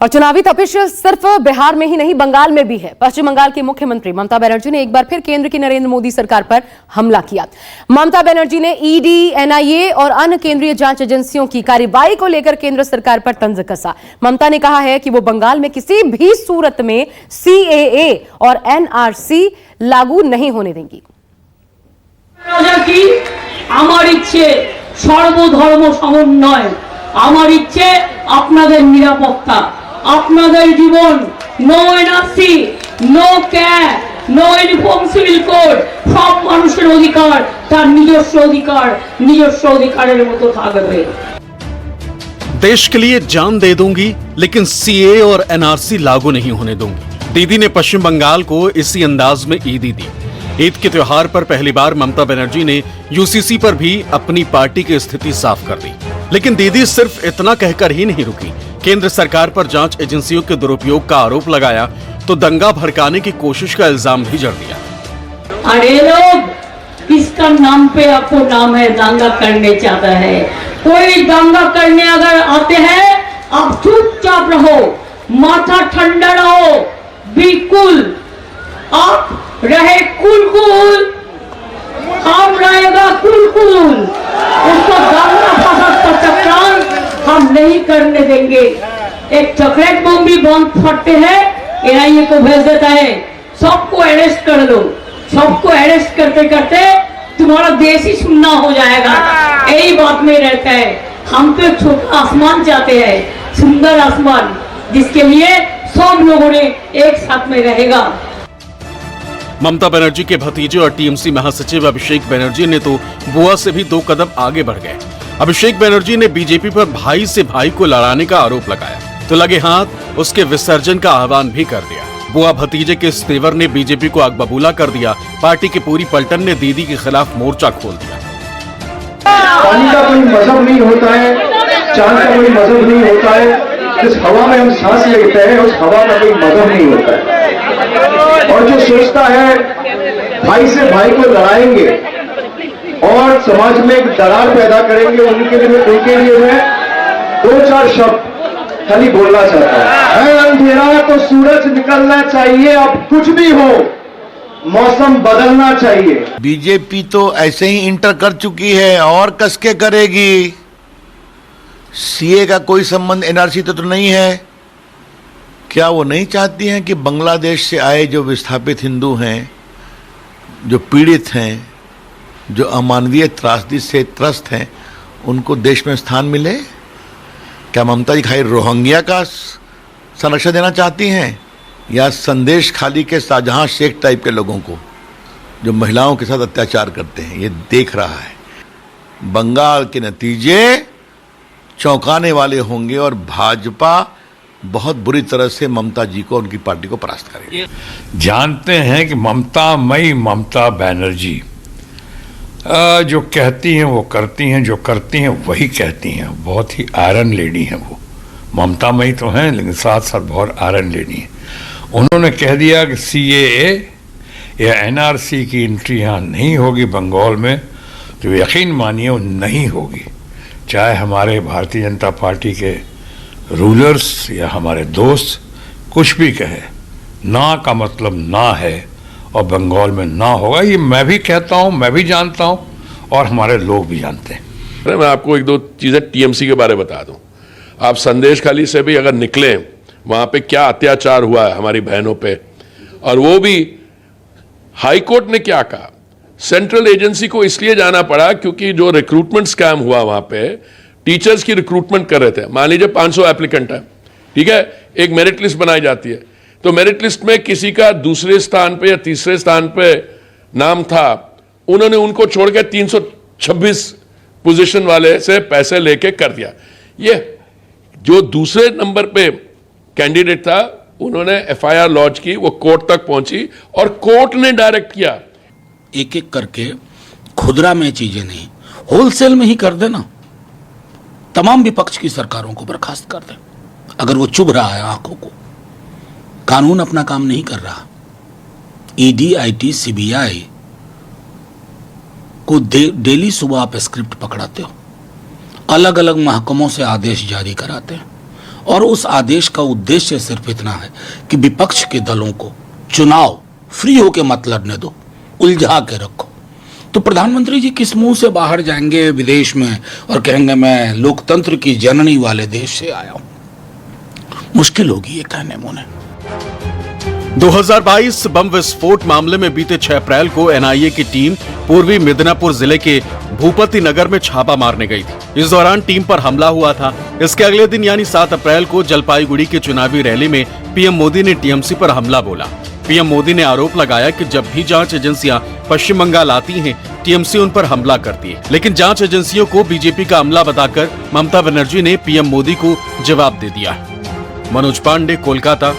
और चुनावी तपिश सिर्फ बिहार में ही नहीं बंगाल में भी है। पश्चिम बंगाल की मुख्यमंत्री ममता बनर्जी ने एक बार फिर केंद्र की नरेंद्र मोदी सरकार पर हमला किया। ममता बनर्जी ने ईडी, एनआईए और अन्य केंद्रीय जांच एजेंसियों की कार्रवाई को लेकर केंद्र सरकार पर तंज कसा। ममता ने कहा है कि वो बंगाल में किसी भी सूरत में सीएए और एनआरसी लागू नहीं होने देंगी। আমার ইচ্ছে সর্বধর্ম সমন্বয়, আমার ইচ্ছে আপনাদের নিরাপত্তা, আপনাদের জীবন, no NRC, no CAB, no uniform civil code, সব মানুষের অধিকার তার নিজস্ব অধিকারের মতো থাকবে। देश के लिए जान दे दूंगी लेकिन सीए और एनआरसी लागू नहीं होने दूंगी। दीदी ने पश्चिम बंगाल को इसी अंदाज में ईदी दी। ईद के त्योहार पर पहली बार ममता बनर्जी ने यूसीसी पर भी अपनी पार्टी की स्थिति साफ कर दी। लेकिन दीदी सिर्फ इतना कहकर ही नहीं रुकी, केंद्र सरकार पर जांच एजेंसियों के दुरुपयोग का आरोप लगाया तो दंगा भड़काने की कोशिश का इल्जाम भी जड़ दिया। अरे लोग, किसका नाम पे आपको नाम है दंगा करने चाहता है? कोई दंगा करने अगर आते हैं, आप चुपचाप रहो, माथा ठंडा रहो, बिल्कुल आप रहे कुल, हम रहेगा कुल। उसको दंगा फसाद का चक्रांत हम नहीं करने देंगे। एक चॉकलेट बम भी बंद फटते हैं, एनआईए को भेज देता है, सबको अरेस्ट कर लो। सबको अरेस्ट करते करते तुम्हारा देश ही सुनना हो जाएगा। यही बात में रहता है। हम तो छोटा आसमान चाहते हैं, सुंदर आसमान, जिसके लिए सब लोगों ने एक साथ में रहेगा। ममता बनर्जी के भतीजे और टीएमसी महासचिव अभिषेक बनर्जी ने तो बुआ से भी 2 कदम आगे बढ़ गए। अभिषेक बनर्जी ने बीजेपी पर भाई से भाई को लड़ाने का आरोप लगाया तो लगे हाथ उसके विसर्जन का आह्वान भी कर दिया। बुआ भतीजे के इस तेवर ने बीजेपी को आग बबूला कर दिया। पार्टी की पूरी पलटन ने दीदी के खिलाफ मोर्चा खोल दिया। पानी का कोई मजहब नहीं होता है, चांद का कोई मजहब नहीं होता है, जिस हवा में हम सांस लेते हैं उस हवा का कोई मजहब नहीं होता है। और जो सोचता है भाई से भाई को लड़ाएंगे और समाज में एक दरार पैदा करेंगे, उनके लिए मैं 2-4 शब्द खाली बोलना चाहता हूं। है अंधेरा तो सूरज निकलना चाहिए, अब कुछ भी हो मौसम बदलना चाहिए। बीजेपी तो ऐसे ही इंटर कर चुकी है और कसके करेगी। सीए का कोई संबंध एनआरसी तो नहीं है। क्या वो नहीं चाहती हैं कि बांग्लादेश से आए जो विस्थापित हिंदू हैं, जो पीड़ित हैं, जो अमानवीय त्रासदी से त्रस्त हैं, उनको देश में स्थान मिले? क्या ममता जी खाली रोहिंग्या का संरक्षण देना चाहती हैं या संदेश खाली के शाहजहां शेख टाइप के लोगों को जो महिलाओं के साथ अत्याचार करते हैं? ये देख रहा है। बंगाल के नतीजे चौंकाने वाले होंगे और भाजपा बहुत बुरी तरह से ममता जी को, उनकी पार्टी को परास्त करेगी। जानते हैं कि ममता बनर्जी जो कहती हैं वो करती हैं, जो करती हैं वही कहती हैं। बहुत ही आयरन लेडी हैं वो। ममता मई तो हैं लेकिन साथ साथ बहुत आयरन लेडी हैं। उन्होंने कह दिया कि सीएए या एनआरसी की एंट्री यहाँ नहीं होगी बंगाल में, तो यकीन मानिए वो नहीं होगी। चाहे हमारे भारतीय जनता पार्टी के रूलर्स या हमारे दोस्त कुछ भी कहे, ना का मतलब ना है और बंगाल में ना होगा। ये मैं भी कहता हूँ, मैं भी जानता हूँ और हमारे लोग भी जानते हैं। मैं आपको 1-2 चीज़ें टीएमसी के बारे में बता दूं। आप संदेश खाली से भी अगर निकले, वहाँ पे क्या अत्याचार हुआ है हमारी बहनों पे, और वो भी हाई कोर्ट ने क्या कहा। सेंट्रल एजेंसी को इसलिए जाना पड़ा क्योंकि जो रिक्रूटमेंट स्कैम हुआ वहाँ पे, टीचर्स की रिक्रूटमेंट कर रहे थे। मान लीजिए 500 एप्लीकेंट है, ठीक है, एक मेरिट लिस्ट बनाई जाती है, तो मेरिट लिस्ट में किसी का दूसरे स्थान पे या तीसरे स्थान पे नाम था, उन्होंने उनको छोड़ के 326 पोजीशन वाले से पैसे लेके कर दिया। ये जो दूसरे नंबर पे कैंडिडेट था, उन्होंने एफआईआर लॉन्च की, वो कोर्ट तक पहुंची और कोर्ट ने डायरेक्ट किया। एक एक करके खुदरा में चीजें नहीं, होलसेल में ही कर देना। तमाम विपक्ष की सरकारों को बर्खास्त कर दे। अगर वो चुभ रहा है आंखों को, कानून अपना काम नहीं कर रहा। ईडी, आईटी, सीबीआई को डेली सुबह आप स्क्रिप्ट पकड़ाते हो, अलग अलग महकमों से आदेश जारी कराते हैं और उस आदेश का उद्देश्य सिर्फ इतना है कि विपक्ष के दलों को चुनाव फ्री होके मत लड़ने दो, उलझा के रखो। तो प्रधानमंत्री जी किस मुंह से बाहर जाएंगे विदेश में और कहेंगे मैं लोकतंत्र की जननी वाले देश से आया हूं? मुश्किल होगी ये कहने मुने। 2022 बम विस्फोट मामले में बीते 6 अप्रैल को एनआईए की टीम पूर्वी मिदनापुर जिले के भूपति नगर में छापा मारने गई थी। इस दौरान टीम पर हमला हुआ था। इसके अगले दिन यानी 7 अप्रैल को जलपाईगुड़ी की चुनावी रैली में पीएम मोदी ने टीएमसी पर हमला बोला। पीएम मोदी ने आरोप लगाया कि जब भी जांच एजेंसियां पश्चिम बंगाल आती हैं, टीएमसी उन पर हमला करती है। लेकिन जांच एजेंसियों को बीजेपी का अमला बताकर ममता बनर्जी ने पीएम मोदी को जवाब दे दिया। मनोज पांडे, कोलकाता।